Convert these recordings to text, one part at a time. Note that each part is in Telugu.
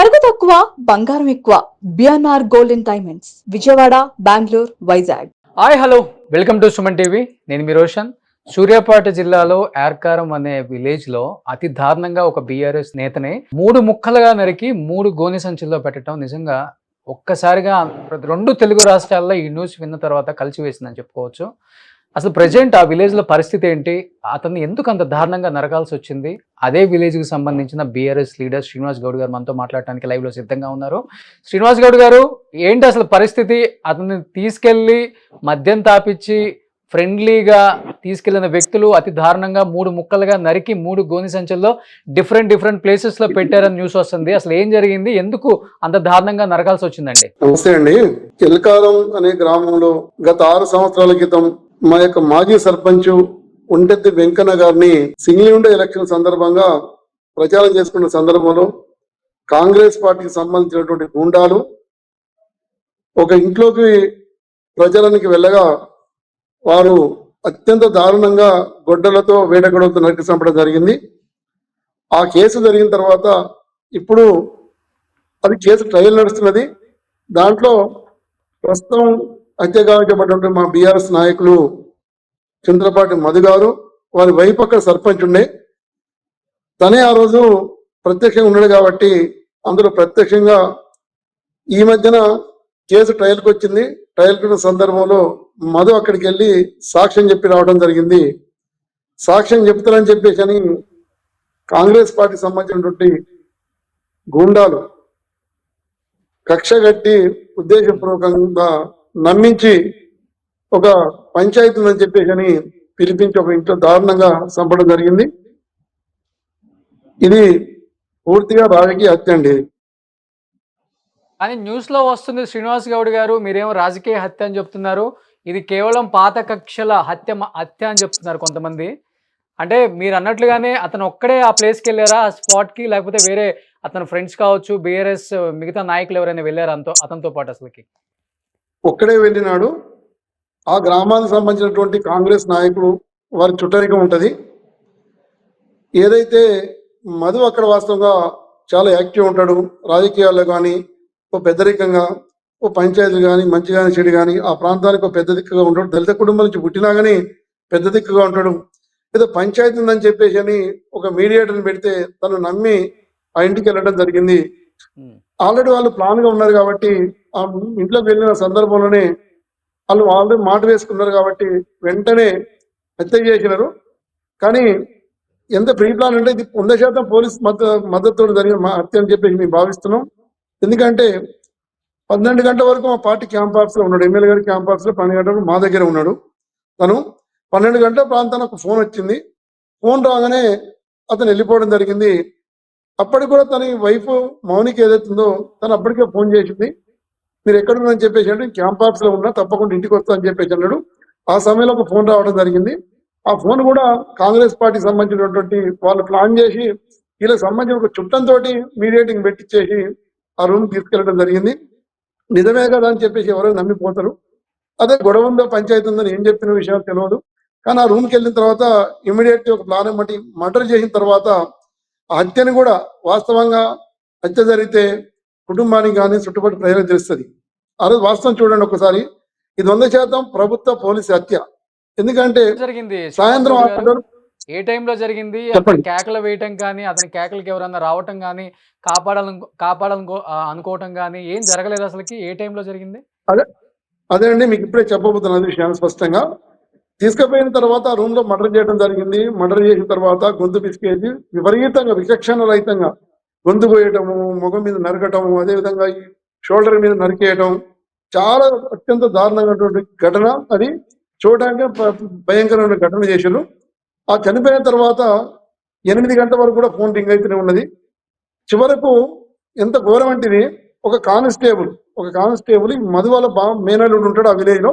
నగదు తక్కువ బంగారం ఎక్కువ. BNR gold and diamonds, Vijayawada, Bengaluru, Vizag. Hi hello, welcome to Suman TV. నేను మీ రోషన్. సూర్యాపేట జిల్లాలో యార్కారం అనే విలేజ్ లో అతి దారుణంగా ఒక బీఆర్ఎస్ నేతని 3 ముక్కలుగా నరికి 3 గోనె సంచుల్లో పెట్టడం నిజంగా ఒక్కసారిగా రెండు తెలుగు రాష్ట్రాల్లో ఈ న్యూస్ విన్న తర్వాత కలిసివేసిందని చెప్పుకోవచ్చు. అసలు ప్రెజెంట్ ఆ విలేజ్ లో పరిస్థితి ఏంటి, అతన్ని ఎందుకు అంత దారుణంగా నరకాల్సి వచ్చింది, అదే విలేజ్ కి సంబంధించిన బీఆర్ఎస్ లీడర్ శ్రీనివాస్ గౌడ్ గారు మనతో మాట్లాడటానికి లైవ్ లో సిద్ధంగా ఉన్నారు. శ్రీనివాస్ గౌడ్ గారు, ఏంటి అసలు పరిస్థితి? అతన్ని తీసుకెళ్లి మద్యం తాపిచ్చి ఫ్రెండ్లీగా తీసుకెళ్లిన వ్యక్తులు అతి దారుణంగా 3 ముక్కలుగా నరికి 3 గోని సంచుల్లో డిఫరెంట్ ప్లేసెస్ లో పెట్టారని న్యూస్ వస్తుంది. అసలు ఏం జరిగింది, ఎందుకు అంత దారుణంగా నరకాల్సి వచ్చిందండి? నమస్తే అండి. ఎల్కారం అనే గ్రామంలో గత 6 సంవత్సరాల క్రితం మా యొక్క మాజీ సర్పంచ్ ఉండెద్ది వెంకన్న గారిని సింగిల్ విండో ఎలక్షన్ సందర్భంగా ప్రచారం చేసుకున్న సందర్భంలో కాంగ్రెస్ పార్టీకి సంబంధించినటువంటి గుండాలు ఒక ఇంట్లోకి ప్రచారానికి వెళ్ళగా వారు అత్యంత దారుణంగా గొడ్డలతో వేటగొడవతో నరికి చంపడం జరిగింది. ఆ కేసు జరిగిన తర్వాత ఇప్పుడు అది కేసు ట్రయల్ నడుస్తున్నది. దాంట్లో ప్రస్తుతం హత్య గావించబడినటువంటి మా బీఆర్ఎస్ నాయకులు చంద్రపాటి మధు గారు, వారి వైపు అక్కడ సర్పంచ్ ఉండే, తనే ఆ రోజు ప్రత్యక్షంగా ఉన్నాడు కాబట్టి అందులో ప్రత్యక్షంగా ఈ మధ్యన కేసు ట్రయల్కి వచ్చింది. ట్రయల్కి వచ్చిన సందర్భంలో మధు అక్కడికి వెళ్ళి సాక్ష్యం చెప్పి రావడం జరిగింది. సాక్ష్యం చెప్తారని చెప్పేసి అని కాంగ్రెస్ పార్టీకి సంబంధించినటువంటి గూండాలు కక్ష కట్టి ఉద్దేశపూర్వకంగా నమ్మించి ఒక పంచాయతీ ఉందని చెప్పేసి అని పిలిపించి ఒక ఇంట్లో దారుణంగా చంపడం జరిగింది. ఇది పూర్తిగా రాజకీయ హత్య అండి. కానీ న్యూస్ లో వస్తుంది శ్రీనివాస్ గౌడ్ గారు, మీరేమో రాజకీయ హత్య అని చెప్తున్నారు. ఇది కేవలం పాత కక్షల హత్య అని చెప్తున్నారు కొంతమంది. అంటే మీరు అన్నట్లుగానే అతను ఒక్కడే ఆ ప్లేస్కి వెళ్ళారా, ఆ స్పాట్కి, లేకపోతే వేరే అతను ఫ్రెండ్స్ కావచ్చు, బీఆర్ఎస్ మిగతా నాయకులు ఎవరైనా వెళ్ళారా అతనితో పాటు? అసలుకి ఒక్కడే వెళ్ళినాడు. ఆ గ్రామానికి సంబంధించినటువంటి కాంగ్రెస్ నాయకులు వారి చుట్టరికం ఉంటది. ఏదైతే మధు అక్కడ వాస్తవంగా చాలా యాక్టివ్ ఉంటాడు, రాజకీయాల్లో కానీ ఓ పెద్దరికంగా ఓ పంచాయతీలు కానీ మంచి కానీ చెడు కానీ ఆ ప్రాంతానికి ఒక పెద్ద దిక్కుగా ఉంటాడు. దళిత కుటుంబం నుంచి పుట్టినా కానీ పెద్ద దిక్కుగా ఉంటాడు. ఏదో పంచాయతీ ఉందని చెప్పేసి అని ఒక మీడియేటర్ని పెడితే తను నమ్మి ఆ ఇంటికి వెళ్ళడం జరిగింది. ఆల్రెడీ వాళ్ళు ప్లాన్ గా ఉన్నారు కాబట్టి ఆ ఇంట్లోకి వెళ్ళిన సందర్భంలోనే వాళ్ళు ఆల్రెడీ మాట వేసుకున్నారు కాబట్టి వెంటనే హత్య చేసినారు. కానీ ఎంత ప్రీ ప్లాన్ అంటే ఇది 100% పోలీస్ మద్దతుతో జరిగిన హత్య అని చెప్పేసి మేము భావిస్తున్నాం. ఎందుకంటే 12 గంటల వరకు మా పార్టీ క్యాంప్ ఆఫీస్ లో ఉన్నాడు, ఎమ్మెల్యే గారి క్యాంప్ ఆఫీస్ లో 12 గంటలకు మా దగ్గర ఉన్నాడు. తను 12 గంటల ప్రాంతానికి ఒక ఫోన్ వచ్చింది. ఫోన్ రాగానే అతను వెళ్ళిపోవడం జరిగింది. అప్పటికి కూడా తన వైఫ్ మౌనికి ఏదైతుందో తను అప్పటికే ఫోన్ చేసింది. మీరు ఎక్కడున్నారని చెప్పేసి అంటే క్యాంప్ ఆఫీస్ లో ఉన్నా, తప్పకుండా ఇంటికి వస్తా అని చెప్పేసి అన్నాడు. ఆ సమయంలో ఒక ఫోన్ రావడం జరిగింది. ఆ ఫోన్ కూడా కాంగ్రెస్ పార్టీకి సంబంధించినటువంటి వాళ్ళు ప్లాన్ చేసి వీళ్ళకి సంబంధించిన ఒక చుట్టంతో మీడియేటింగ్ పెట్టించేసి ఆ రూమ్ తీసుకెళ్లడం జరిగింది. నిజమే కదా అని చెప్పేసి ఎవరైనా నమ్మిపోతారు. అదే గొడవ ఉందో పంచాయతీ ఉందని ఏం చెప్పిన విషయాలు తెలియదు. కానీ ఆ రూమ్కి వెళ్ళిన తర్వాత ఇమీడియట్ ఒక ప్లాన్ బట్టి మర్డర్ చేసిన తర్వాత ఆ హత్యని కూడా వాస్తవంగా హత్య జరిగితే కుటుంబానికి కానీ చుట్టుపక్కల ప్రజలకు తెలుస్తుంది. ఆ రోజు వాస్తవం చూడండి ఒకసారి, ఇది 100% ప్రభుత్వ పోలీసు హత్య. ఎందుకంటే జరిగింది సాయంత్రం ఏ టైంలో జరిగింది? కేకలు వేయటం కానీ, అతని కేకలకి ఎవరన్నా రావటం కానీ, కాపాడాలను అనుకోవటం కానీ ఏం జరగలేదు. అసలుకి ఏ టైంలో జరిగింది? అదే అండి, మీకు ఇప్పుడే చెప్పబోతున్నది విషయాన్ని స్పష్టంగా. తీసుకుపోయిన తర్వాత ఆ రూమ్ లో మర్డర్ చేయడం జరిగింది. మర్డర్ చేసిన తర్వాత గొంతు పిసికేసి విపరీతంగా విచక్షణ రహితంగా గొంతు పోయటము, ముఖం మీద నరకటము, అదేవిధంగా ఈ షోల్డర్ మీద నరికేయటం, చాలా అత్యంత దారుణమైనటువంటి ఘటన. అది చూడడానికి భయంకరమైన ఘటన చేశారు. ఆ చనిపోయిన తర్వాత 8 గంటల వరకు కూడా ఫోన్ రింగ్ అయితేనే ఉన్నది. చివరకు ఎంత ఘోరం అంటే ఒక కానిస్టేబుల్ మధు వాళ్ళ మేనల్లుడు ఉంటాడు ఆ విలేజ్ లో.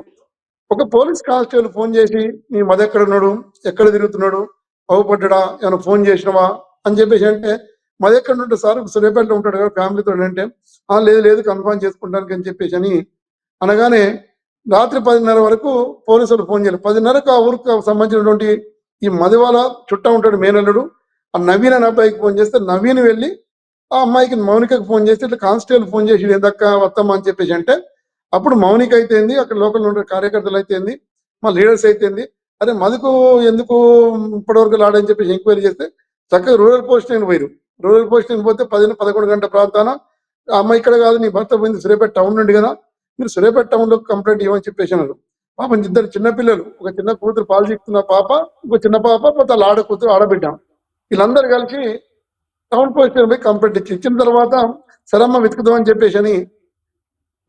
ఒక పోలీస్ కానిస్టేబుల్ ఫోన్ చేసి నీ మధు ఎక్కడ ఉన్నాడు, ఎక్కడ తిరుగుతున్నాడు, అవుపడ్డా, ఏమైనా ఫోన్ చేసినవా అని చెప్పేసి అంటే, మధు ఎక్కడ ఉంటాడు సార్, సూర్యాపేటలో ఉంటాడు కదా ఫ్యామిలీతో అంటే, లేదు కన్ఫర్మ్ చేసుకుంటానికి అని చెప్పేసి అని అనగానే రాత్రి 10:30 వరకు పోలీసులు ఫోన్ చేయాలి. 10:30కు ఆ ఊరికి సంబంధించినటువంటి ఈ మధువాల చుట్టా ఉంటాడు మేనల్లుడు, ఆ నవీన్ అనే అబ్బాయికి ఫోన్ చేస్తే నవీన్ వెళ్ళి ఆ అమ్మాయికి మౌనికకు ఫోన్ చేసి ఇట్లా కానిస్టేబుల్ ఫోన్ చేసి ఏందక్క వస్తామా అని చెప్పేసి అంటే అప్పుడు మౌనిక అయితేంది, అక్కడ లోకల్ ఉండే కార్యకర్తలు అయితేంది, మా లీడర్స్ అయితేంది, అరే మధుకు ఎందుకు ఇప్పటివరకు లాడని చెప్పేసి ఎంక్వైరీ చేస్తే చక్కగా రూరల్ పోస్టింగ్ పోయారు. రూరల్ పోస్టింగ్ పోతే 10-11 గంటల ప్రాంతాన ఆ అమ్మాయి ఇక్కడ కాదు నీ భర్త పోయింది సూర్యాపేట టౌన్ నుండి కదా, మీరు సూర్యాపేట టౌన్ లో కంప్లైంట్ ఇవ్వని చెప్పేసి అన్నారు. పాపం ఇద్దరు చిన్న పిల్లలు, ఒక చిన్న కూతురు పాలు చిక్కుతున్న పాప, ఒక చిన్న పాప, పోతే వాళ్ళ ఆడ కూతురు ఆడబిడ్డ, వీళ్ళందరూ కలిసి టౌన్ పోలీస్ పోయి కంప్లైంట్ ఇచ్చిన తర్వాత సరమ్మ వెతుకుదాం అని చెప్పేసి అని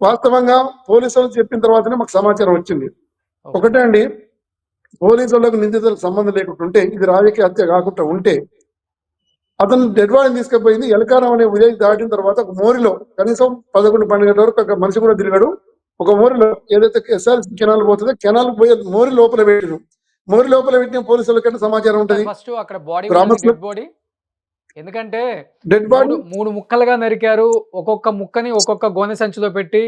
వాస్తవంగా పోలీసులు చెప్పిన తర్వాతనే మాకు సమాచారం వచ్చింది. ఒకటే అండి, పోలీసులకు నిందితులకు సంబంధం లేకుండా ఉంటే, ఇది రాజకీయ హత్య కాకుండా ఉంటే అతను డెడ్ బాడీని తీసుకుపోయింది ఎలకారం అనే విలేజ్ దాటిన తర్వాత ఒక మోరిలో కనీసం 11-12 గంటల వరకు అక్కడ మనిషి కూడా తిరిగాడు. ఒక మోరిలో ఏదైతే ఎస్ఆర్సీ కెనాల్ పోతుందో కెనాల్ పోయి మోరి లోపల పెట్టిరు. మోరి లోపల పెట్టిన పోలీసులకంటే సమాచారం ఉంటుంది. ఫస్ట్ అక్కడ బాడీ గ్రామస్తులు డెడ్ బాడీ, ఎందుకంటే డెడ్ బాడీ మూడు ముక్కలుగా నరికారు, ఒక్కొక్క ముక్కని ఒక్కొక్క గోనె సంచిలో పెట్టి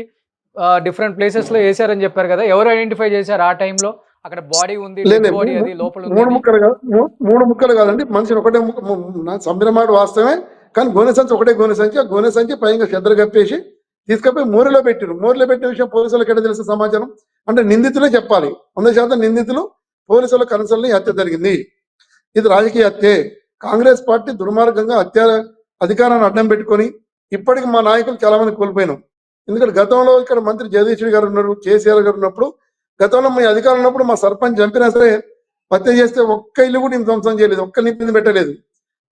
డిఫరెంట్ ప్లేసెస్ లో వేసారని చెప్పారు కదా, ఎవరు ఐడెంటిఫై చేశారు ఆ టైంలో అక్కడ బాడీ ఉంది, డెడ్ లేదు బాడీ అది లోపల ఉంది మూడు అని? ముక్కలు కాదు, మూడు ముక్కలు కాదండి, మనిషిని ఒకటే సంబరమాట వాస్తవమే, కానీ గోనె సంచి ఒకటే గోనె సంచి, ఆ గోనె సంచి పైగా చెద్దరు కప్పేసి తీసుకపోయి మోరిలో పెట్టారు. మోరిలో పెట్టిన విషయం పోలీసులకు ఎక్కడ తెలిసిన సమాచారం అంటే నిందితులే చెప్పాలి. 100% నిందితులు పోలీసుల కన్సల్ని హత్య జరిగింది, ఇది రాజకీయ హత్యే. కాంగ్రెస్ పార్టీ దుర్మార్గంగా హత్య అధికారాన్ని అడ్డం పెట్టుకొని ఇప్పటికి మా నాయకులు చాలా మంది కోల్పోయినాం. ఎందుకంటే గతంలో ఇక్కడ మంత్రి జగదీశ్వరి గారు ఉన్నారు, కేసీఆర్ గారు ఉన్నప్పుడు, గతంలో మీ అధికారం ఉన్నప్పుడు మా సర్పంచ్ చంపినా సరే హత్య చేస్తే ఒక్క ఇల్లు కూడా ధ్వంసం చేయలేదు, ఒక్క నిప్పింది పెట్టలేదు.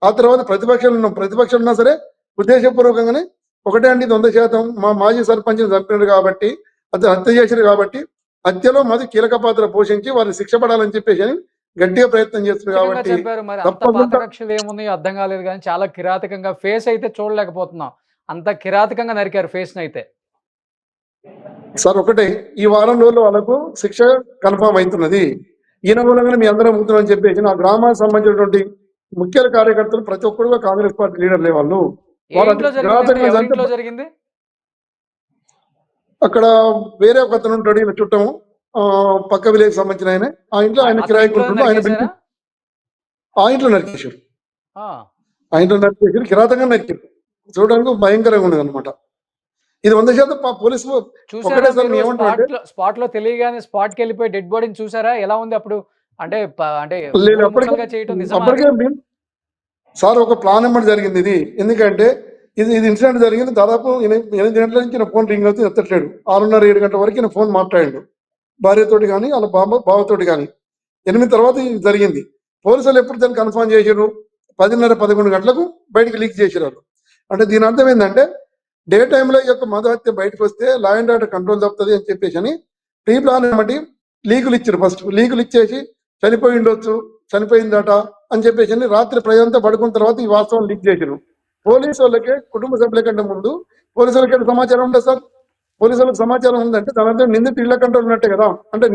ఆ తర్వాత ప్రతిపక్షాలు ఉన్నాం, ప్రతిపక్షాలు ఉన్నా సరే ఉద్దేశపూర్వకంగానే ఒకటే అండి 100% మా మాజీ సర్పంచ్ని చంపినారు కాబట్టి, అతను హత్య చేశారు కాబట్టి హత్యలో మాది కీలక పాత్ర పోషించి వారిని శిక్ష పడాలని చెప్పేసి అని గట్టిగా ప్రయత్నం చేస్తున్నారు కాబట్టి చెప్పారు. మరి అంత పాత కక్షలు ఏమున్నాయో అర్థం కాలేదు, కానీ చాలా కిరాతకంగా ఫేస్ అయితే చూడలేకపోతున్నాం, అంత కిరాతకంగా నరికారు ఫేస్ అయితే. సార్ ఒకటే, ఈ వారం రోజుల్లో వాళ్ళకు శిక్ష కన్ఫామ్ అవుతున్నది. ఈయన మూలంగానే మీ అందరం అవుతుందని చెప్పేసి నా గ్రామానికి సంబంధించినటువంటి ముఖ్య కార్యకర్తలు ప్రతి ఒక్కరు కాంగ్రెస్ పార్టీ లీడర్లే వాళ్ళు. జరిగింది అక్కడ వేరే ఒక అతను ఉంటాడు, ఈయన చుట్టము పక్క విలేజ్ సంబంధించిన ఆయన, ఆ ఇంట్లో ఆయన కిరాయికుంటుండో ఆయన బిల్డింగ్ ఆ ఇంట్లో నరికేశారు. ఆ ఇంట్లో నరికేశారు, కిరాతంగా నరికారు, చూడడానికి భయంకరంగా ఉండదు అనమాట. ఇది 100% పోలీసులు ఒకటే సార్ ఏమంటారు స్పాట్ లో తెలియగానే స్పాట్ కి వెళ్ళిపోయి డెడ్ బాడీని చూసారా, ఎలా ఉంది అప్పుడు? అంటే అప్పటికే సార్ ఒక ప్లాన్ ఎమ్మటి జరిగింది ఇది. ఎందుకంటే ఇది ఇన్సిడెంట్ జరిగింది దాదాపు 8 గంటల నుంచి నా ఫోన్ రింగ్ అవుతుంది, ఎత్తట్లేడు. 6:30-7 గంటల వరకు నా ఫోన్ మాట్లాడాడు భార్యతోటి కానీ వాళ్ళ బావతోటి కానీ. 8 తర్వాత ఇది జరిగింది. పోలీసులు ఎప్పుడు దాన్ని కన్ఫర్మ్ చేశారు? 10:30-11 గంటలకు బయటకు లీక్ చేశారు. అంటే దీని అర్థం ఏంటంటే డే టైంలో ఈ యొక్క మధు హత్య బయటకు వస్తే లా అండ్ ఆర్డర్ కంట్రోల్ తప్పుతుంది అని చెప్పేసి అని ప్రీ ప్లాన్ ఏమంటే లీకులు ఇచ్చారు. ఫస్ట్ లీకులు ఇచ్చేసి చనిపోయి ఉండొచ్చు, చనిపోయిందట అని చెప్పేసి అని రాత్రి ప్రజలంతా పడుకున్న తర్వాత ఈ వాస్తవం లీక్ చేశారు. పోలీసు వాళ్ళకే కుటుంబ సభ్యుల కంటే ముందు పోలీసులకి సమాచారం ఉంటుంది సార్. పోలీసులకు సమాచారం ఉందంటే దాని నిందితులు ఇళ్ల కంట్రోల్ ఉన్నట్టే కదా, అంటే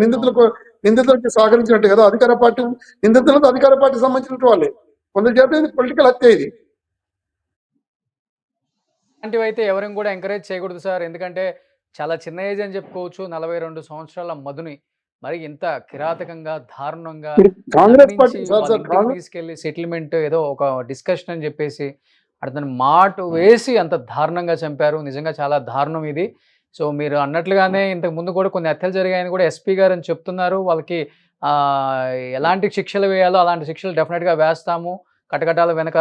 నిందితులకి సహకరించినట్టే కదా. అధికార పార్టీ నిందితులకు అధికార పార్టీ సంబంధించిన వాళ్ళే. 100% ఇది పొలిటికల్ హత్య. ఇది ఇలాంటివి అయితే ఎవరిని కూడా ఎంకరేజ్ చేయకూడదు సార్, ఎందుకంటే చాలా చిన్న ఏజ్ అని చెప్పుకోవచ్చు. 42 సంవత్సరాల మధుని మరి ఇంత కిరాతకంగా దారుణంగా కాంగ్రెస్ పార్టీ తీసుకెళ్లి సెటిల్మెంట్ ఏదో ఒక డిస్కషన్ అని చెప్పేసి అతను మాటు వేసి అంత దారుణంగా చంపారు. నిజంగా చాలా దారుణం ఇది. సో మీరు అన్నట్లుగానే ఇంతకు ముందు కూడా కొన్ని హత్యలు జరిగాయని కూడా ఎస్పీ గారు అని చెప్తున్నారు. వాళ్ళకి ఎలాంటి శిక్షలు వేయాలో అలాంటి శిక్షలు డెఫినెట్గా వేస్తాము, కటకటాల వెనక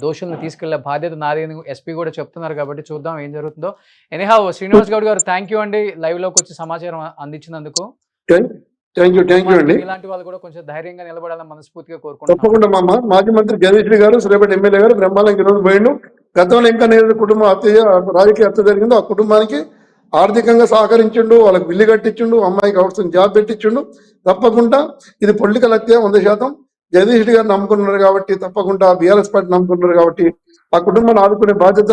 దోషులను తీసుకెళ్లే బాధ్యత నాది అని ఎస్పీ కూడా చెప్తున్నారు. కాబట్టి చూద్దాం ఏం జరుగుతుందో. ఎనీహౌ శ్రీనివాస్ గౌడ్ గారు థ్యాంక్ యూ అండి, లైవ్ లోకి వచ్చి సమాచారం అందించినందుకు. ఇలాంటి వాళ్ళు కూడా కొంచెం ధైర్యంగా నిలబడాలని మనస్ఫూర్తిగా కోరుకుంటున్నాను. తప్పకుండా మాజీ మంత్రి జగదీశ్వరి గారు, సూర్యాపేట ఎమ్మెల్యే గారు బ్రహ్మాండంగా ఈరోజు పోయిండు. గతంలో ఇంకా నేను కుటుంబ హత్య రాజకీయ హత్య జరిగిందో ఆ కుటుంబానికి ఆర్థికంగా సహకరించిండు, వాళ్ళకి బిల్లు కట్టించిండు, అమ్మాయికి అవసరం జాబ్ పెట్టించిండు. తప్పకుండా ఇది పొలిటికల్ హత్య 100%. జగదీష్ గారు నమ్ముకున్నారు కాబట్టి, తప్పకుండా బీఆర్ఎస్ పార్టీ నమ్ముకున్నారు కాబట్టి ఆ కుటుంబాన్ని ఆదుకునే బాధ్యత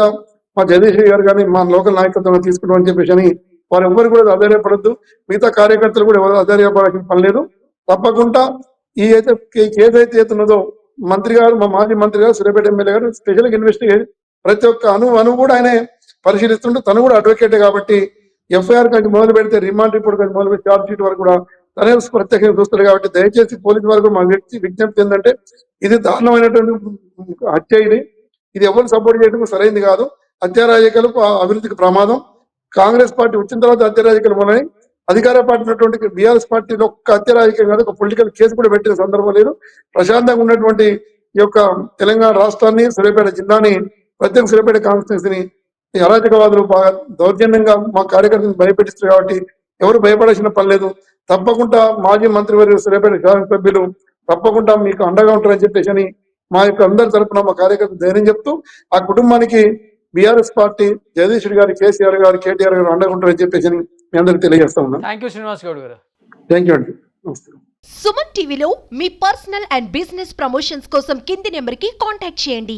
మా జగదీష్ గారు కానీ మా లోకల్ నాయకత్వం తీసుకుంటాం అని చెప్పేసి అని వారు ఎవ్వరు కూడా ఆధారపడద్దు. మిగతా కార్యకర్తలు కూడా ఎవరు ఆధారపడాల్సిన పని లేదు. తప్పకుండా ఈ కేసు అయితే ఉన్నదో మంత్రి గారు, మా మాజీ మంత్రి గారు, సూర్యాపేట ఎమ్మెల్యే గారు స్పెషల్ ఇన్వెస్టిగేట్ ప్రతి ఒక్క అణువు కూడా ఆయనే పరిశీలిస్తుంటే, తను కూడా అడ్వకేటే కాబట్టి ఎఫ్ఐఆర్ కంటే మొదలు పెడితే రిమాండ్ రిపోర్ట్ కంటే మొదలు పెట్టి ఛార్జ్ షీట్ వరకు కూడా తనే ప్రత్యేకంగా చూస్తారు. కాబట్టి దయచేసి పోలీసు వరకు మా విజ్ఞప్తి ఏంటంటే ఇది దారుణమైనటువంటి హత్య. ఇది ఎవరు సపోర్ట్ చేయడం సరైనది కాదు. హత్యా రాజకీయాలకు అభివృద్ధికి ప్రమాదం. కాంగ్రెస్ పార్టీ వచ్చిన తర్వాత హత్యా రాజకీయాలు మొదలై అధికార పార్టీ ఉన్నటువంటి బీఆర్ఎస్ పార్టీలో ఒక్క హత్య రాజకీయం కాదు, ఒక పొలిటికల్ కేసు కూడా పెట్టిన సందర్భం లేదు. ప్రశాంతంగా ఉన్నటువంటి ఈ యొక్క తెలంగాణ రాష్ట్రాన్ని, సూర్యాపేట జిల్లాని, ప్రత్యేక సూర్యాపేట కాన్స్టిట్యూన్సీని ఈ అరాచకవాదులు బాగా దౌర్జన్యంగా మా కార్యకర్తలను భయపెట్టిస్తారు కాబట్టి ఎవరు భయపడాల్సిన పని లేదు. తప్పకుండా మాజీ మంత్రివర్యులు సూర్యాపేట శాసనసభ్యులు తప్పకుండా మీకు అండగా ఉంటారని చెప్పేసి అని మా యొక్క అందరి తరపున మా కార్యకర్తలు ధైర్యం చెప్తూ ఆ కుటుంబానికి బీఆర్ఎస్ పార్టీ, జగదీష్ రెడ్డి గారు, కేసీఆర్ గారు, కేటీఆర్ గారు అండగా ఉంటారని చెప్పేసి అని మీ అందరికి తెలియజేస్తా ఉన్నాం. థ్యాంక్ యూ శ్రీనివాస్ గౌడ్ గారు. థ్యాంక్ యూ అండి. నమస్తే. సుమన్ టీవీలో మీ పర్సనల్ అండ్ బిజినెస్ ప్రమోషన్స్ కోసం కింది నెంబర్కి కాంటాక్ట్ చేయండి.